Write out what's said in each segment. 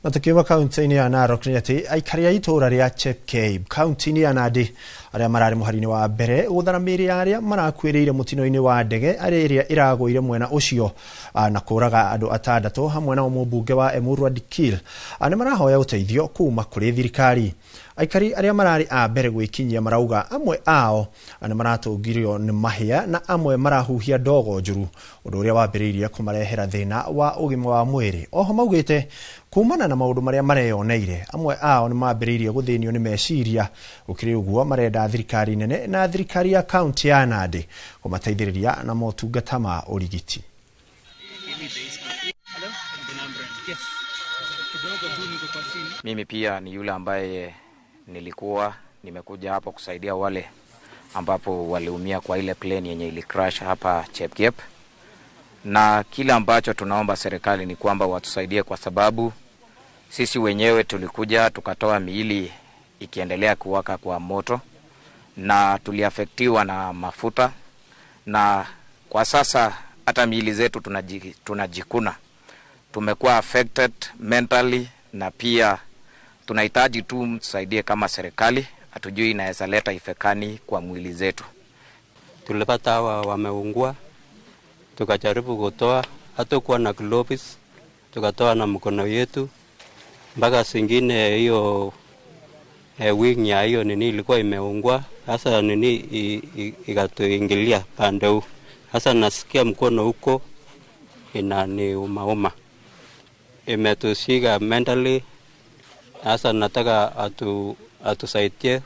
Na tukiwa kaunti ya Narok ni ati aikari a itura ria Chepkeib kaunti ya Nandi aria marari muharini wa mbere gutharamiri aria marakwiriire mutino-ini wa ndege aria iragwire mwena ucio na kuraga andu 6 hamwe na mũmbunge wa Emuru Wadikil ani marahoya uteithio kuma kuri thirikari. Aikari aria marari a mbere gwikinyia marauga amwe ao ani maratungirio ni mahia na amwe marahuhia ndogo njuru undu uria wambiriirie kumarehera thina wa ugima wa mwiri. Oho maugite kumana na maundu maria mareyoneire amwe ao ni mambiriirie guthinio ni meciria ukiri uguo marenda thirikari nene na thirikari ya kaunti ya Nandi kumateithiriria na motungata ma urigiti. Mimi pia ni yule ambaye nimekuja hapo kusaidia wale ambapo waliumia kwa ile plane yenye ili crash hapa Chepkeib. Na kile ambacho tunaomba serikali ni kwamba watusaidie, kwa sababu sisi wenyewe tulikuja tukatoa miili ikiendelea kuwaka kwa moto na tuliafektiwa na mafuta, na kwa sasa hata miili zetu tunajikuna. Tumekuwa affected mentally na pia tunahitaji tu mtusaidie kama serikali, hatujui inaweza leta ifekani kwa mwili zetu. Tulipata hawa wameungua, tukajaribu kutoa, hatakuwa na gloves, tukatoa na mkono yetu, mpaka singine hiyo wing ya hiyo nini ilikuwa imeungua. Sasa nini ikatuingilia pande huu. Sasa nasikia mkono huko inaniuma. Imetushika mentally. Sasa nataka atusaidie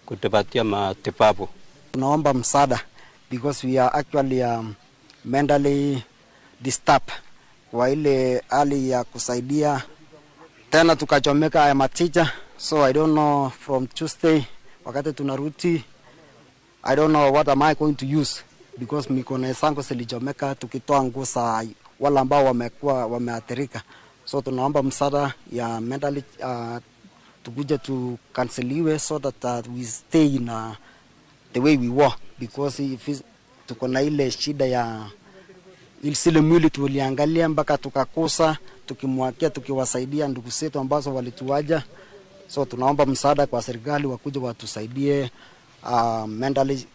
kutupatia matibabu. Tunaomba msaada because we are actually mentally disturbed kwa ile hali ya kusaidia. Tena tukachomeka ya maticha, so I don't know from Tuesday wakati tunarudi, I don't know what am I going to use because mikono zangu zilichomeka tukitoa nguo za wale ambao wamekuwa wameathirika. So tunaomba msaada ya mentally tukuje tu canceliwe so that we stay in the way we were, because if tuko na ile shida ya ile mwili tuliangalia mpaka tukakosa, tukimwakia tukiwasaidia ndugu zetu ambazo walituaja. So tunaomba msaada kwa serikali wakuje watusaidie mentally